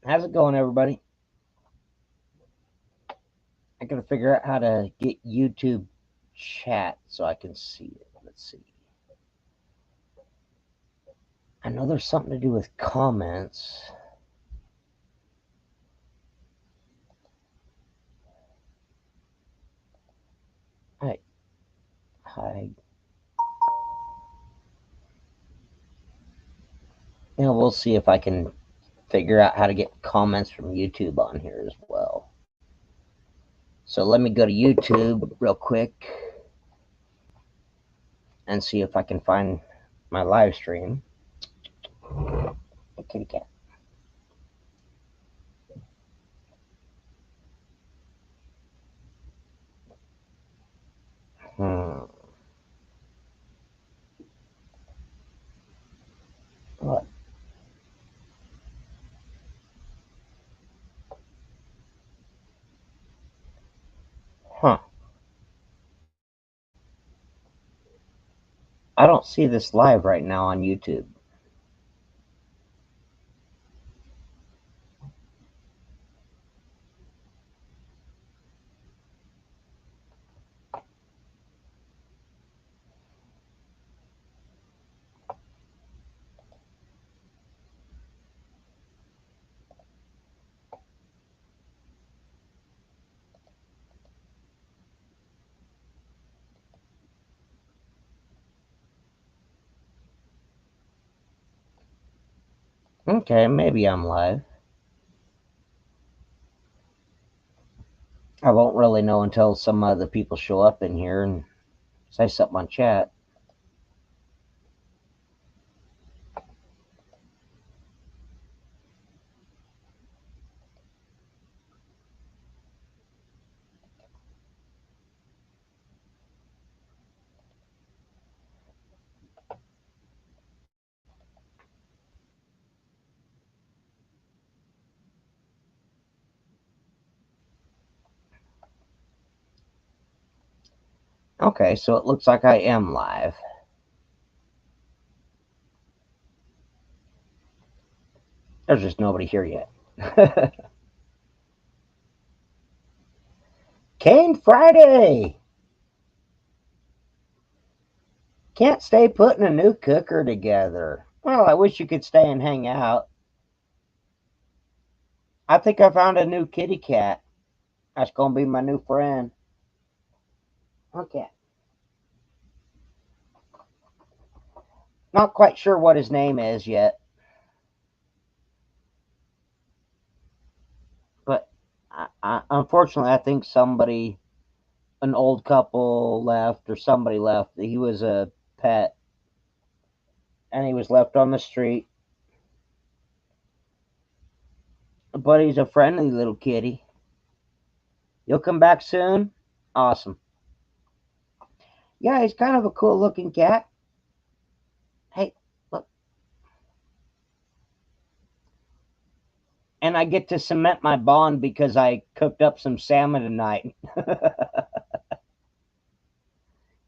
How's it going, everybody? I gotta figure out how to get YouTube chat so I can see it. Let's see. I know there's something to do with comments. Hi. Hi. Yeah, we'll see if I can figure out how to get comments from YouTube on here as well. So let me go to YouTube real quick and see if I can find my live stream. Kitty cat. Hmm. What? Huh. I don't see this live right now on YouTube. Okay, maybe I'm live. I won't really know until some other people show up in here and say something on chat. Okay, so it looks like I am live. There's just nobody here yet. Cane Friday! Can't stay putting a new cooker together. Well, I wish you could stay and hang out. I think I found a new kitty cat. That's gonna be my new friend. Okay. Not quite sure what his name is yet, but unfortunately, I think an old couple left or somebody left. He was a pet and he was left on the street. But he's a friendly little kitty. You'll come back soon? Awesome. Yeah, he's kind of a cool looking cat. Hey, look. And I get to cement my bond because I cooked up some salmon tonight.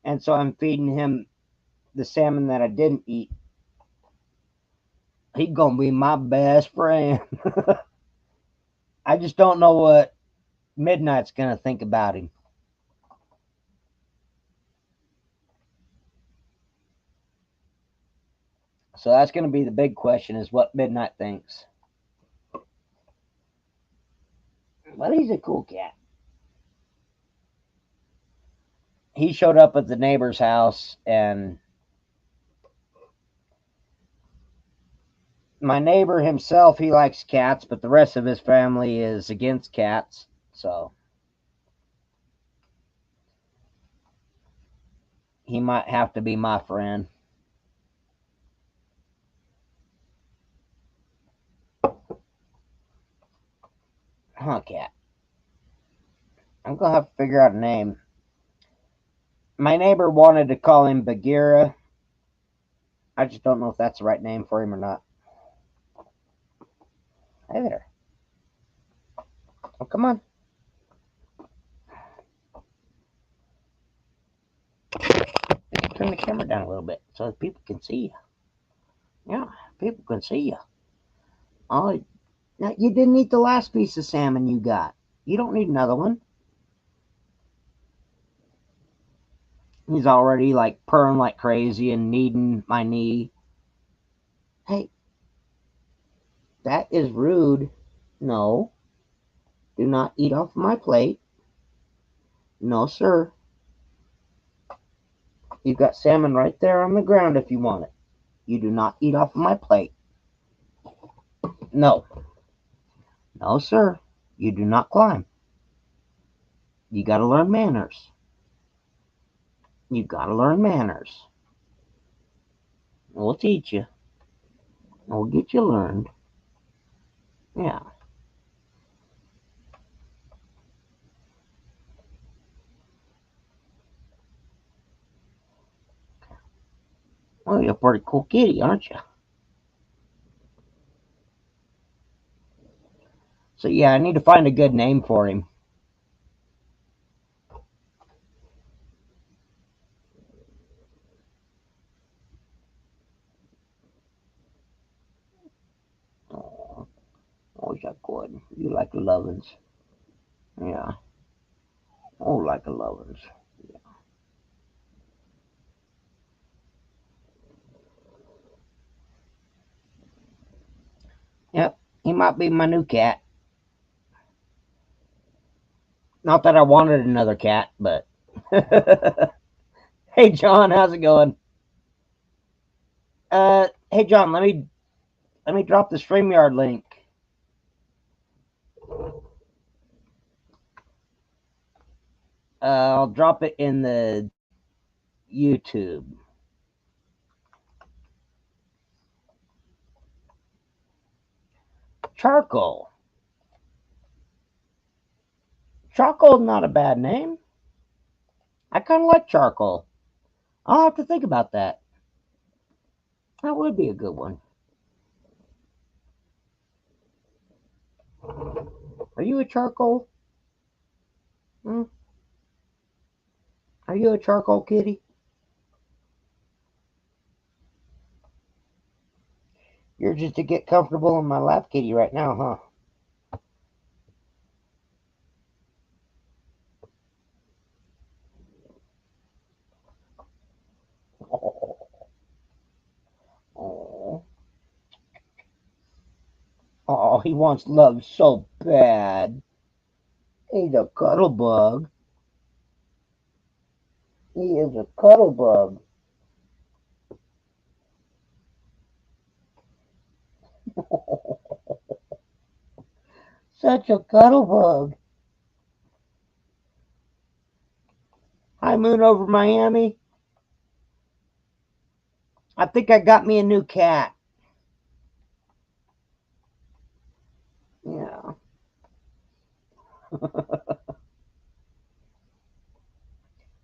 And so I'm feeding him the salmon that I didn't eat. He's gonna be my best friend. I just don't know what Midnight's gonna think about him. So that's gonna be the big question: is what Midnight thinks. But he's a cool cat. He showed up at the neighbor's house, and my neighbor himself, he likes cats, but the rest of his family is against cats. So he might have to be my friend. Huh, cat. I'm gonna have to figure out a name. My neighbor wanted to call him Bagheera. I just don't know if that's the right name for him or not. Hey there. Oh, come on. Turn the camera down a little bit so people can see you. Yeah, people can see you. Oh, Now, you didn't eat the last piece of salmon you got. You don't need another one. He's already like purring like crazy and kneading my knee. Hey, that is rude. No, do not eat off my plate. No, sir. You've got salmon right there on the ground if you want it. You do not eat off of my plate. No. No, sir. You do not climb. You got to learn manners. You got to learn manners. We'll teach you. We'll get you learned. Yeah. Well, you're a pretty cool kitty, aren't you? So, yeah, I need to find a good name for him. Oh, wish I could. You like the lovin's. Yeah. Oh, like the lovin's. Yeah. Yep. He might be my new cat. Not that I wanted another cat, but. Hey, John, how's it going? Hey, John, let me drop the StreamYard link. I'll drop it in the YouTube. Charcoal. Charcoal's not a bad name. I kind of like charcoal. I'll have to think about that. That would be a good one. Are you a charcoal? Hmm? Are you a charcoal kitty? You're just to get comfortable in my lap kitty right now, huh? Oh, oh, oh, he wants love so bad. He's a cuddle bug. He is a cuddle bug. Such a cuddle bug. Hi, Moon over Miami. I think I got me a new cat. Yeah.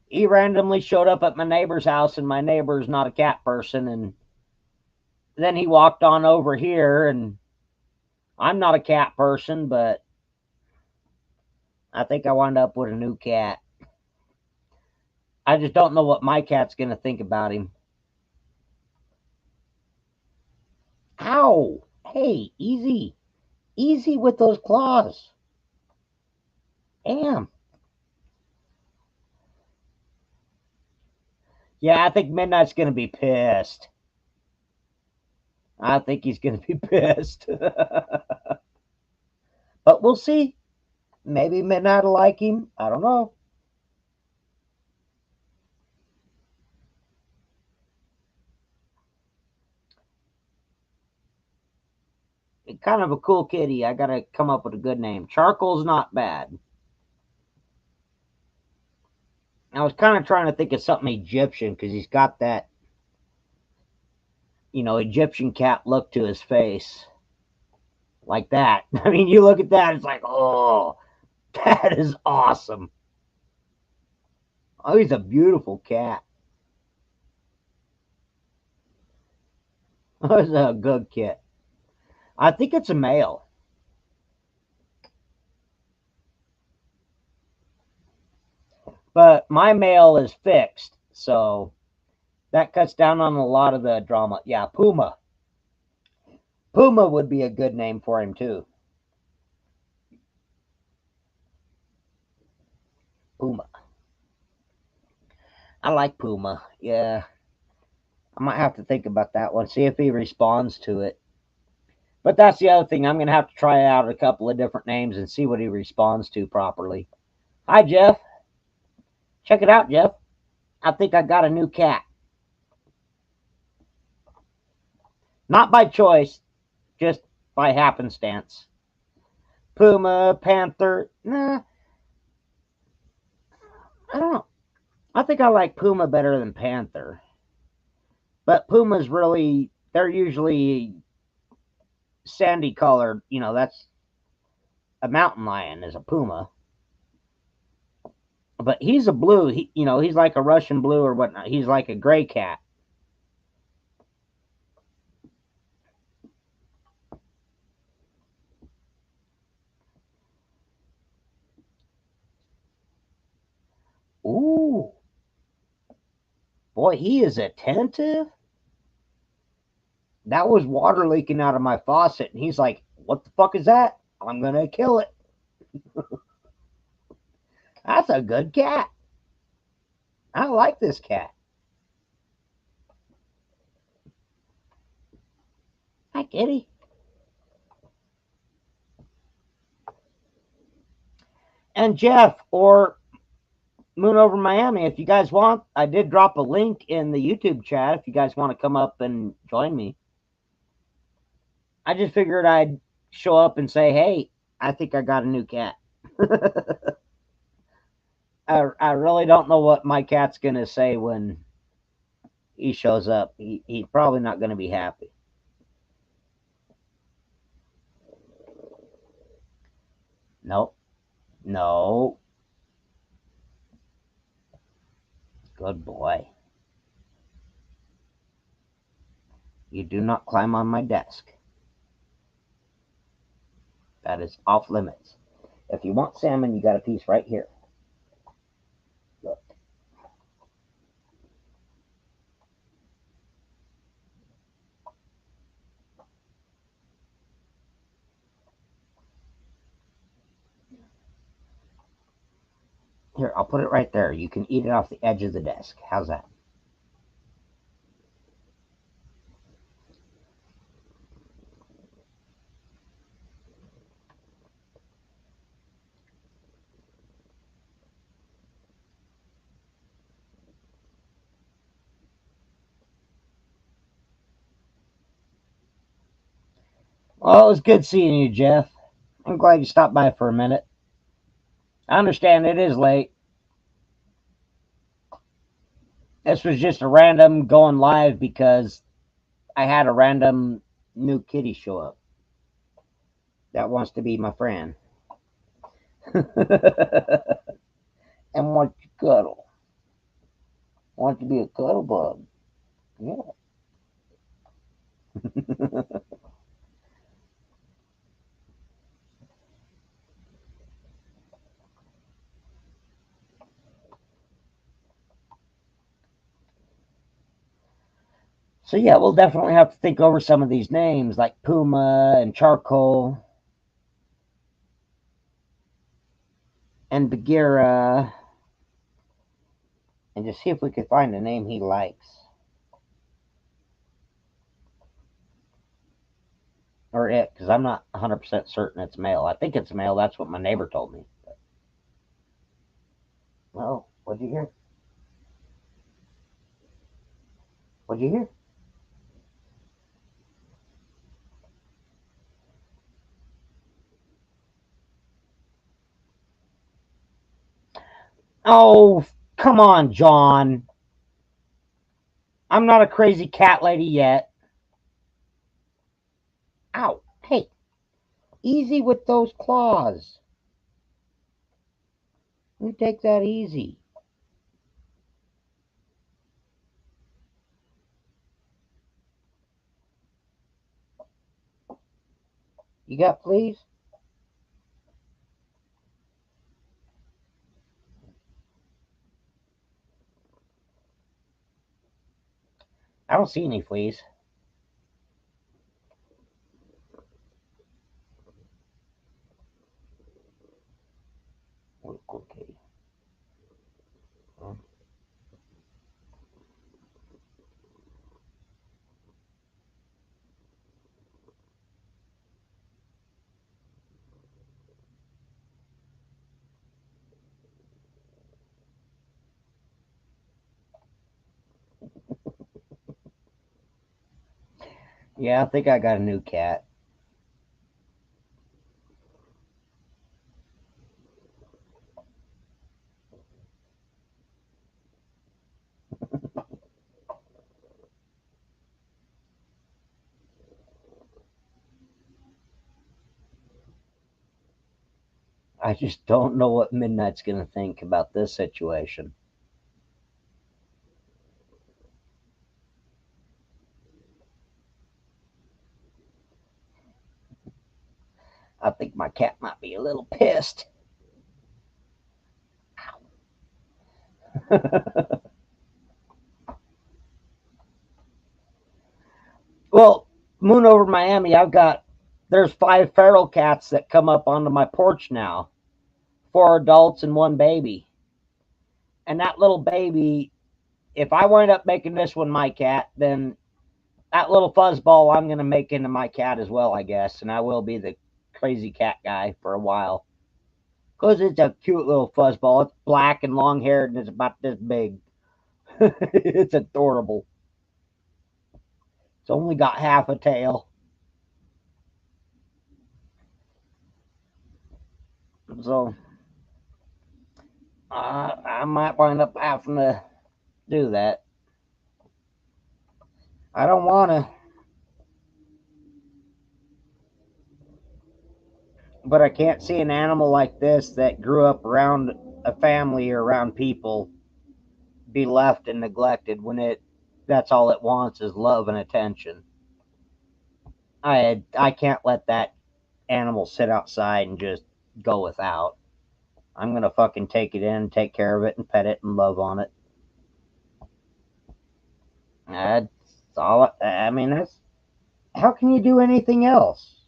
He randomly showed up at my neighbor's house, and my neighbor's not a cat person. And then he walked on over here, and I'm not a cat person, but I think I wound up with a new cat. I just don't know what my cat's going to think about him. Ow! Hey, easy. Easy with those claws. Damn. Yeah, I think Midnight's going to be pissed. I think he's going to be pissed. But we'll see. Maybe Midnight will like him. I don't know. Kind of a cool kitty. I got to come up with a good name. Charcoal's not bad. I was kind of trying to think of something Egyptian because he's got that, Egyptian cat look to his face. Like that. I mean, you look at that, it's like, oh, that is awesome. Oh, he's a beautiful cat. Oh, he's a good kit. I think it's a male. But my male is fixed, so that cuts down on a lot of the drama. Yeah, Puma. Puma would be a good name for him, too. Puma. I like Puma. Yeah. I might have to think about that one, see if he responds to it. But that's the other thing. I'm going to have to try out a couple of different names and see what he responds to properly. Hi, Jeff. Check it out, Jeff. I think I got a new cat. Not by choice, just by happenstance. Puma, Panther. Nah, I don't know. I think I like Puma better than Panther. But Puma's really, they're usually sandy colored. That's a mountain lion is a Puma. But he's a blue. He's like a Russian blue or whatnot. He's like a gray cat. Ooh, boy, he is attentive. That was water leaking out of my faucet, and he's like, "What the fuck is that? I'm gonna kill it." That's a good cat. I like this cat. Hi, kitty. And Jeff or Moon over Miami, if you guys want, I did drop a link in the YouTube chat if you guys want to come up and join me. I just figured I'd show up and say, hey, I think I got a new cat. I really don't know what my cat's going to say when he shows up. He's probably not going to be happy. Nope. No. Good boy. You do not climb on my desk. That is off limits. If you want salmon, you got a piece right here. Look. Here, I'll put it right there. You can eat it off the edge of the desk. How's that? Well, it was good seeing you, Jeff. I'm glad you stopped by for a minute. I understand it is late. This was just a random going live because I had a random new kitty show up that wants to be my friend. And wants to cuddle. Wants to be a cuddle bug. Yeah. So yeah, we'll definitely have to think over some of these names like Puma and Charcoal and Bagheera and just see if we could find a name he likes. Or it, because I'm not 100% certain it's male. I think it's male. That's what my neighbor told me. Well, what'd you hear? What'd you hear? Oh, come on, John. I'm not a crazy cat lady yet. Ow. Hey, easy with those claws. You take that easy. You got fleas? I don't see any fleas. Okay. Yeah, I think I got a new cat. I just don't know what Midnight's going to think about this situation. I think my cat might be a little pissed. Well, Moon over Miami, there's 5 feral cats that come up onto my porch now. 4 adults and 1 baby. And that little baby, if I wind up making this one my cat, then that little fuzzball I'm going to make into my cat as well, I guess. And I will be the crazy cat guy for a while. Because it's a cute little fuzzball. It's black and long haired and it's about this big. It's adorable. It's only got half a tail. So I might wind up having to do that. I don't want to, but I can't see an animal like this that grew up around a family or around people be left and neglected when that's all it wants is love and attention. I can't let that animal sit outside and just go without. I'm gonna fucking take it in, take care of it, and pet it and love on it. That's all. I mean, that's how can you do anything else?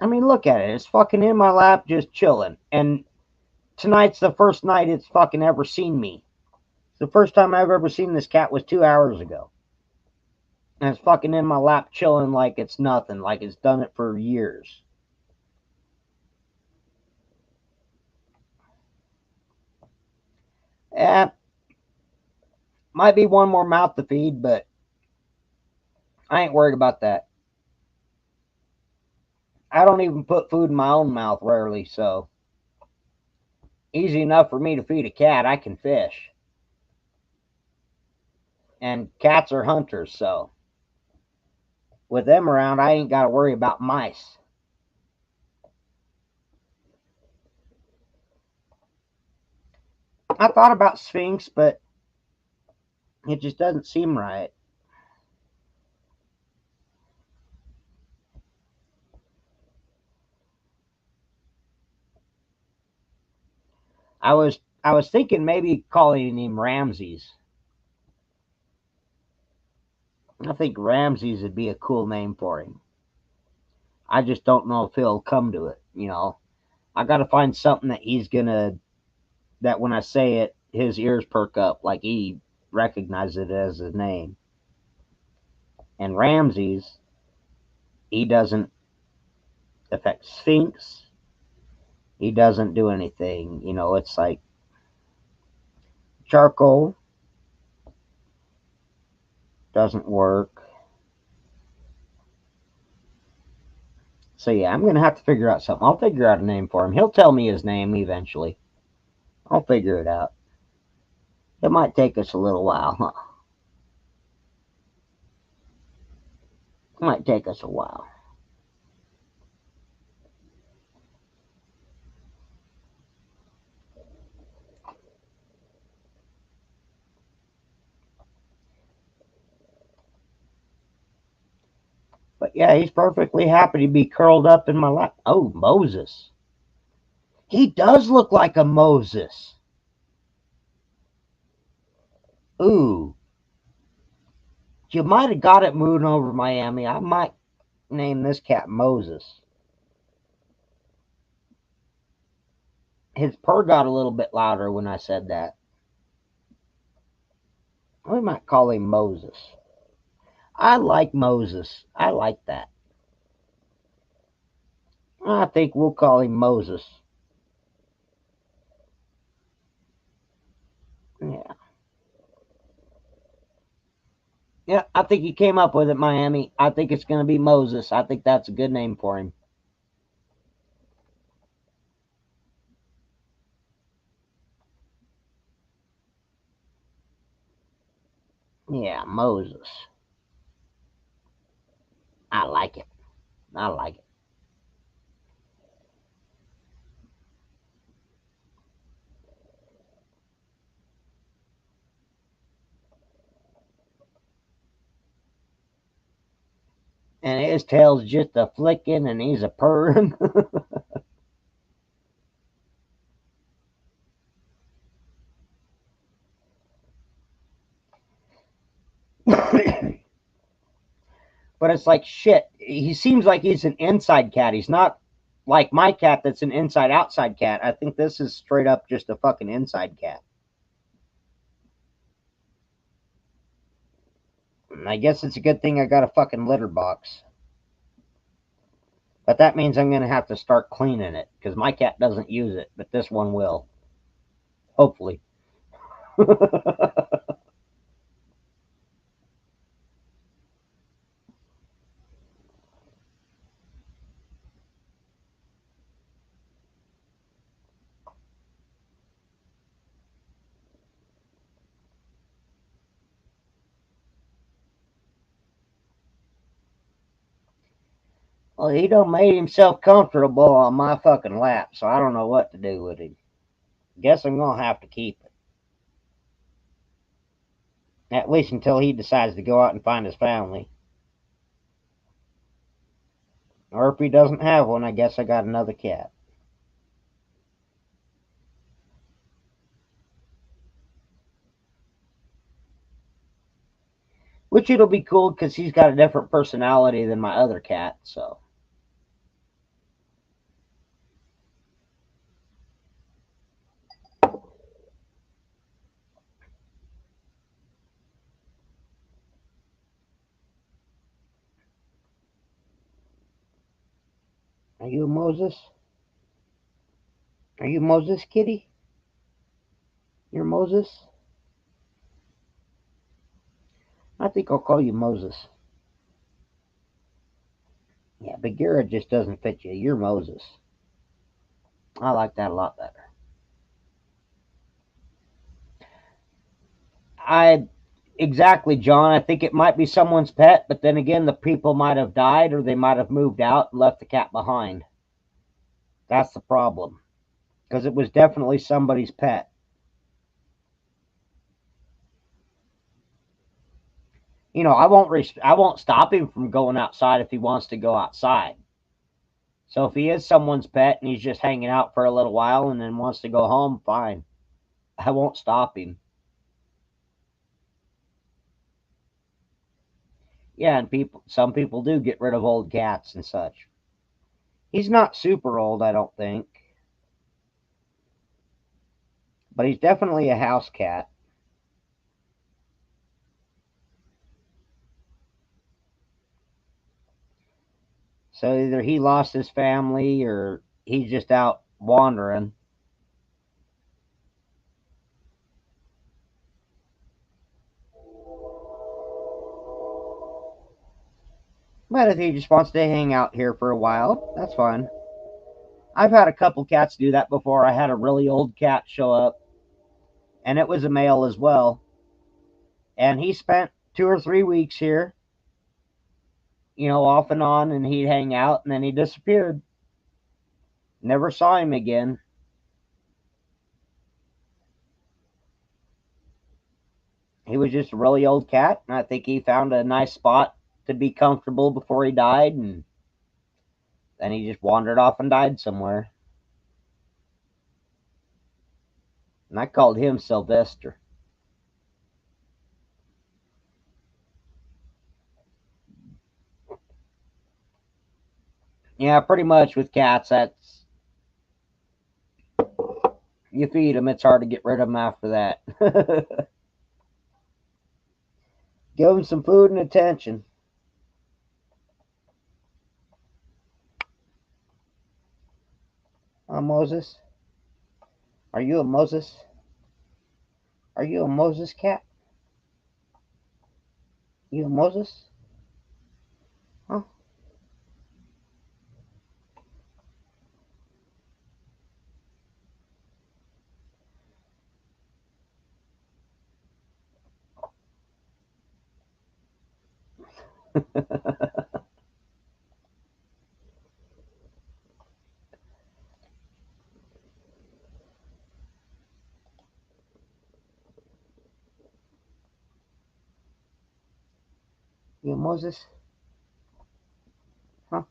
I mean, look at it. It's fucking in my lap, just chilling. And tonight's the first night it's fucking ever seen me. The first time I've ever seen this cat was 2 hours ago. And it's fucking in my lap chilling like it's nothing, like it's done it for years. Eh, might be one more mouth to feed, but I ain't worried about that. I don't even put food in my own mouth rarely, so easy enough for me to feed a cat. I can fish. And cats are hunters, so with them around, I ain't got to worry about mice. I thought about Sphinx, but it just doesn't seem right. I was thinking maybe calling him Ramses. I think Ramses would be a cool name for him. I just don't know if he'll come to it. I got to find something that when I say it, his ears perk up, like he recognizes it as his name. And Ramses, he doesn't affect Sphinx. He doesn't do anything. It's like charcoal doesn't work. So yeah, I'm gonna have to figure out something. I'll figure out a name for him. He'll tell me his name eventually. I'll figure it out. It might take us a little while, huh? It might take us a while. But yeah, he's perfectly happy to be curled up in my lap. Oh, Moses. He does look like a Moses. Ooh. You might have got it moving over Miami. I might name this cat Moses. His purr got a little bit louder when I said that. We might call him Moses. I like Moses. I like that. I think we'll call him Moses. Yeah. Yeah, I think you came up with it, Miami. I think it's going to be Moses. I think that's a good name for him. Yeah, Moses. I like it. I like it. And his tail's just a flicking and he's a purring. But it's like shit. He seems like he's an inside cat. He's not like my cat that's an inside outside cat. I think this is straight up just a fucking inside cat. And I guess it's a good thing I got a fucking litter box. But that means I'm going to have to start cleaning it because my cat doesn't use it, but this one will. Hopefully. Well, he done made himself comfortable on my fucking lap, so I don't know what to do with him. Guess I'm going to have to keep it. At least until he decides to go out and find his family. Or if he doesn't have one, I guess I got another cat. Which it'll be cool because he's got a different personality than my other cat, so. Are you Moses? Are you Moses, kitty? You're Moses? I think I'll call you Moses. Yeah, Bagheera just doesn't fit you. You're Moses. I like that a lot better. I exactly, John. I think it might be someone's pet, but then again, the people might have died or they might have moved out and left the cat behind. That's the problem because it was definitely somebody's pet. I won't stop him from going outside if he wants to go outside. So if he is someone's pet and he's just hanging out for a little while and then wants to go home, fine. I won't stop him. Yeah, and some people do get rid of old cats and such. He's not super old, I don't think, but he's definitely a house cat. So either he lost his family or he's just out wandering. But if he just wants to hang out here for a while, that's fine. I've had a couple cats do that before. I had a really old cat show up, and it was a male as well. And he spent 2 or 3 weeks here, off and on, and he'd hang out, and then he disappeared. Never saw him again. He was just a really old cat, and I think he found a nice spot to be comfortable before he died, and then he just wandered off and died somewhere. And I called him Sylvester. Yeah, pretty much with cats, that's you feed them, it's hard to get rid of them after that. Give them some food and attention. Moses, are you a Moses? Are you a Moses cat? You Moses? Huh? You Moses? Huh?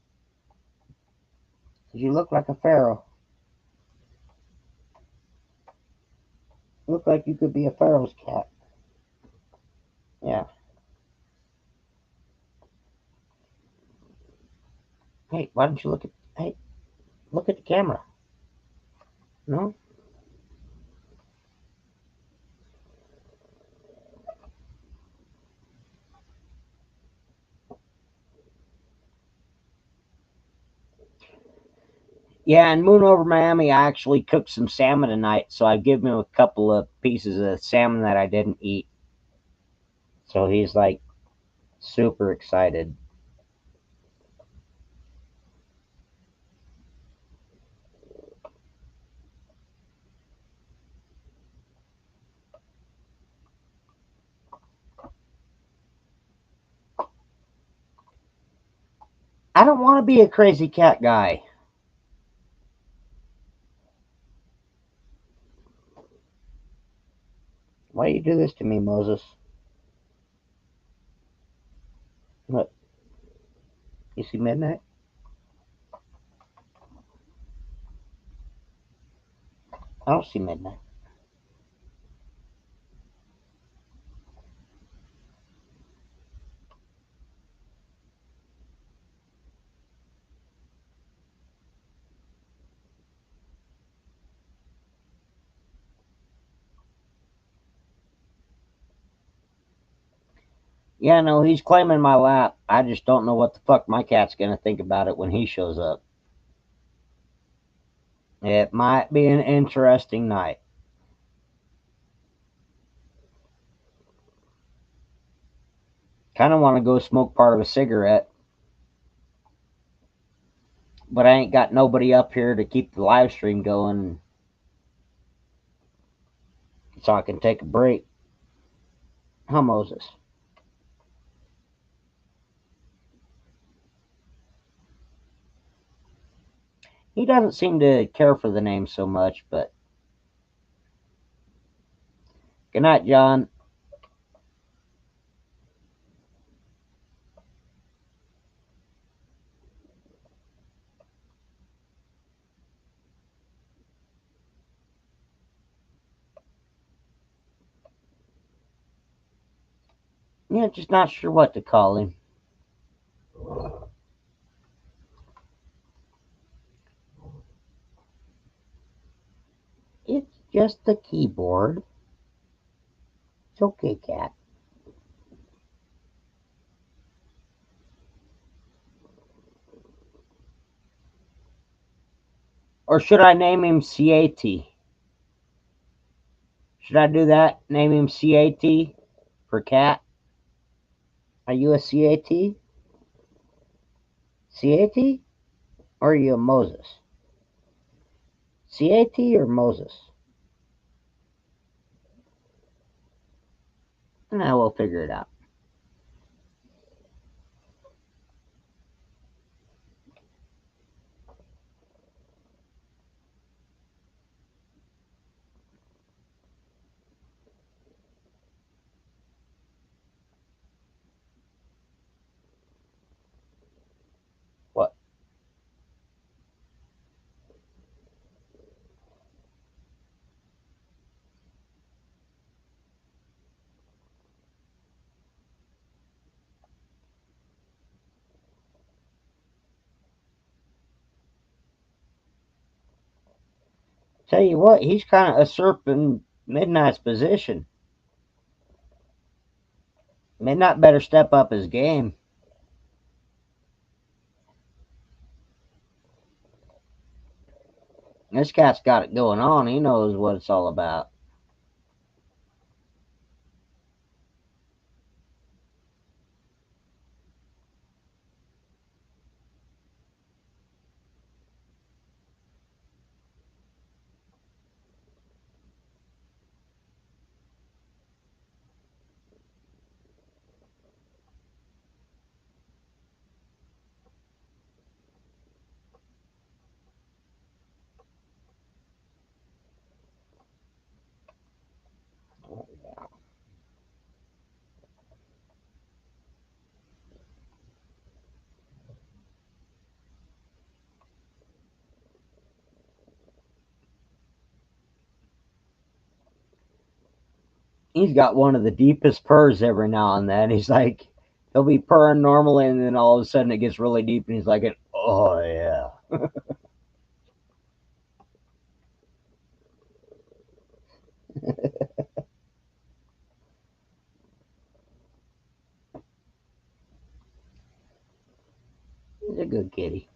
You look like a pharaoh. Look like you could be a pharaoh's cat. Yeah. Hey, why don't you look at? Hey, look at the camera. No. Yeah, and Moon over Miami, I actually cooked some salmon tonight, so I give him a couple of pieces of salmon that I didn't eat. So he's like super excited. I don't want to be a crazy cat guy. Why do you do this to me, Moses? Look, you see midnight? I don't see midnight. Yeah, no, he's claiming my lap. I just don't know what the fuck my cat's gonna think about it when he shows up. It might be an interesting night. Kind of want to go smoke part of a cigarette, but I ain't got nobody up here to keep the live stream going, so I can take a break. Huh, Moses? He doesn't seem to care for the name so much, but good night, John. Yeah, just not sure what to call him. It's just the keyboard. It's okay, cat. Or should I name him CAT? Should I do that? Name him CAT for cat? Are you a CAT? CAT? Or are you a Moses? CAT or Moses? Now we'll figure it out. What? Tell you what, he's kind of usurping Midnight's position. Midnight better step up his game. This cat's got it going on. He knows what it's all about. He's got one of the deepest purrs every now and then. He's like, he'll be purring normally, and then all of a sudden it gets really deep, and he's like, oh yeah. He's a good kitty.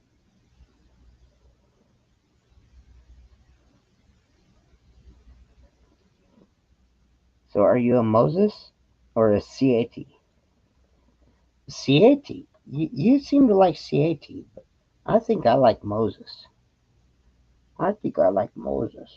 So are you a Moses or a CAT? CAT. You seem to like CAT, but I think I like Moses. I think I like Moses.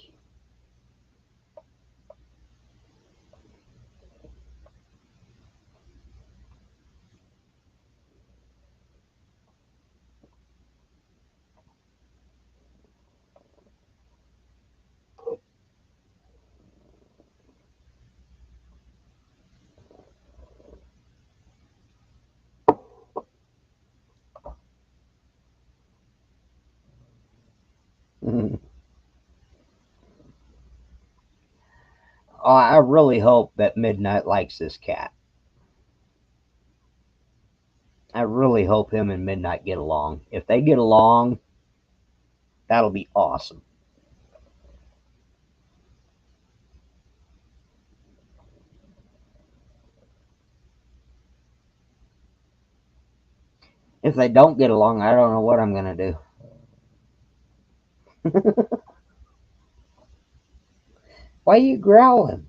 Oh, I really hope that Midnight likes this cat. I really hope him and Midnight get along. If they get along, that'll be awesome. If they don't get along, I don't know what I'm gonna do. Why are you growling?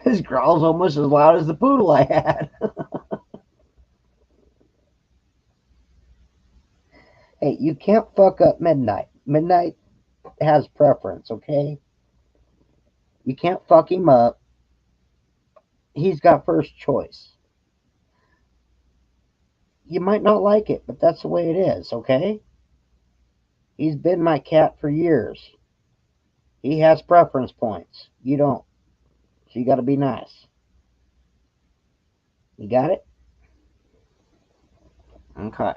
His growl's almost as loud as the poodle I had. Hey, you can't fuck up Midnight. Midnight has preference, okay? You can't fuck him up. He's got first choice. You might not like it, but that's the way it is, okay? He's been my cat for years. He has preference points. You don't. So you gotta be nice. You got it? Okay.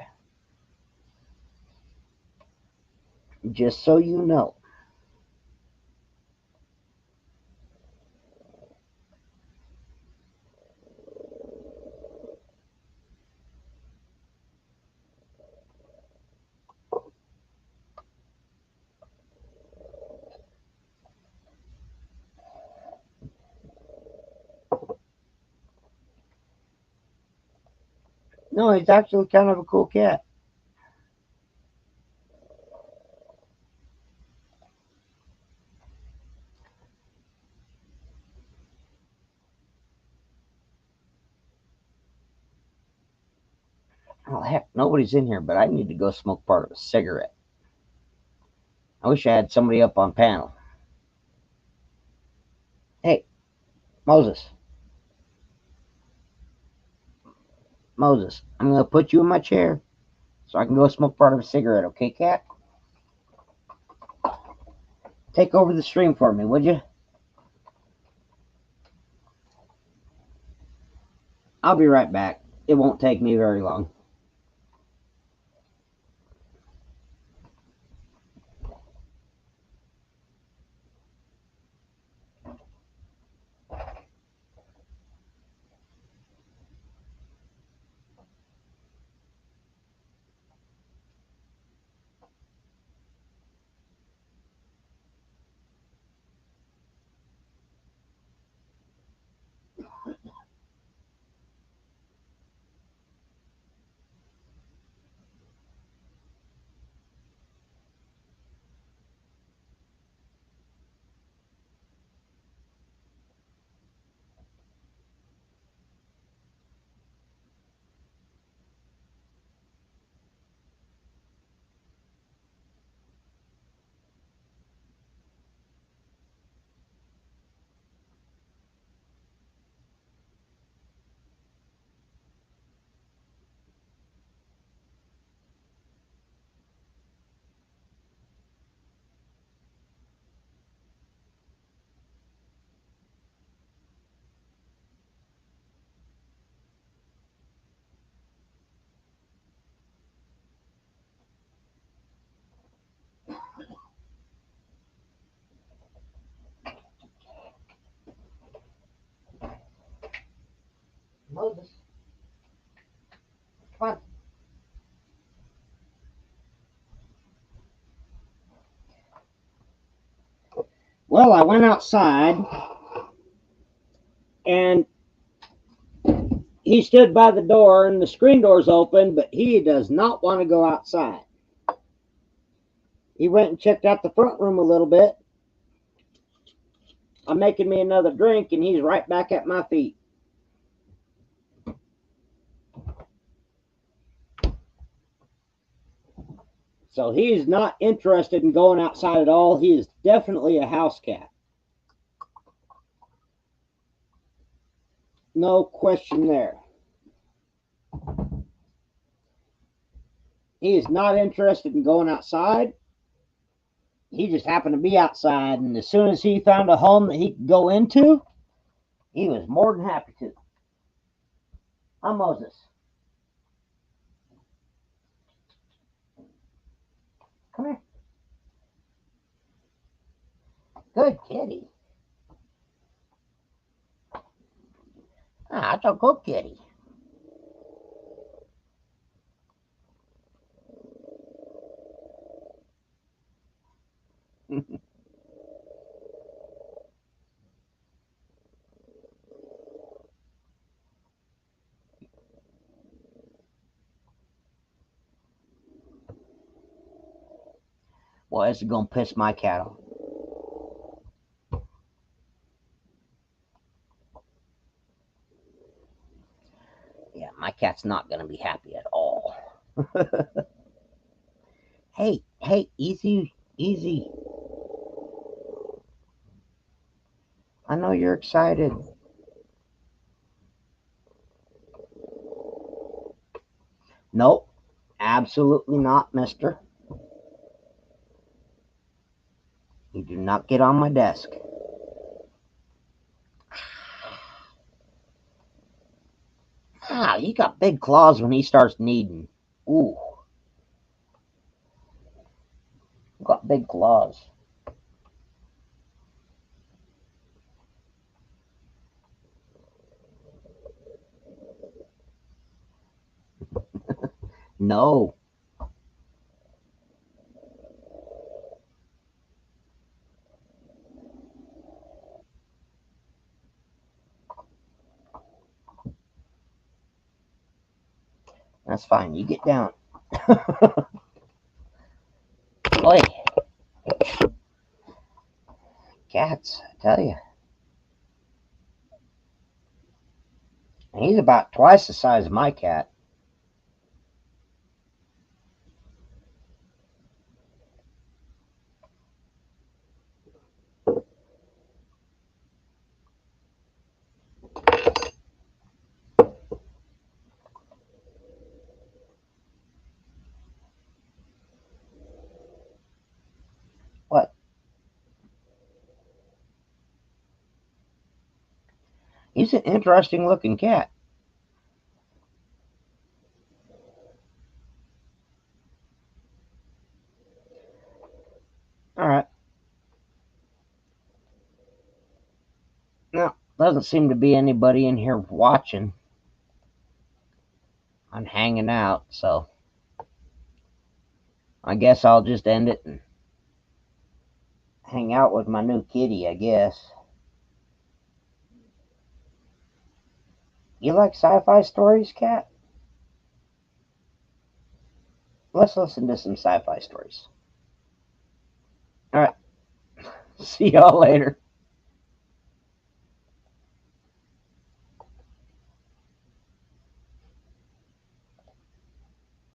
Just so you know. No, he's actually kind of a cool cat. Oh, heck, nobody's in here, but I need to go smoke part of a cigarette. I wish I had somebody up on panel. Hey, Moses. Moses, I'm going to put you in my chair so I can go smoke part of a cigarette, okay, cat? Take over the stream for me, would you? I'll be right back. It won't take me very long. Moses. Come on. Well, I went outside, and he stood by the door, and the screen door's open, but he does not want to go outside. He went and checked out the front room a little bit. I'm making me another drink, and he's right back at my feet. So he is not interested in going outside at all. He is definitely a house cat. No question there. He is not interested in going outside. He just happened to be outside, and as soon as he found a home that he could go into, he was more than happy to. Huh, Moses? Come here. Good kitty. Ah, that's a good kitty. Well, this is going to piss my cat off. Yeah, my cat's not going to be happy at all. Hey, easy, easy. I know you're excited. Nope, absolutely not, mister. You do not get on my desk. Ah, he got big claws when he starts kneading. Ooh, got big claws. No. That's fine. You get down. Boy, cats, I tell you. He's about twice the size of my cat. What? He's an interesting looking cat. All right. No, doesn't seem to be anybody in here watching. I'm hanging out, so I guess I'll just end it and hang out with my new kitty, I guess. You like sci-fi stories, cat? Let's listen to some sci-fi stories. All right. See y'all later.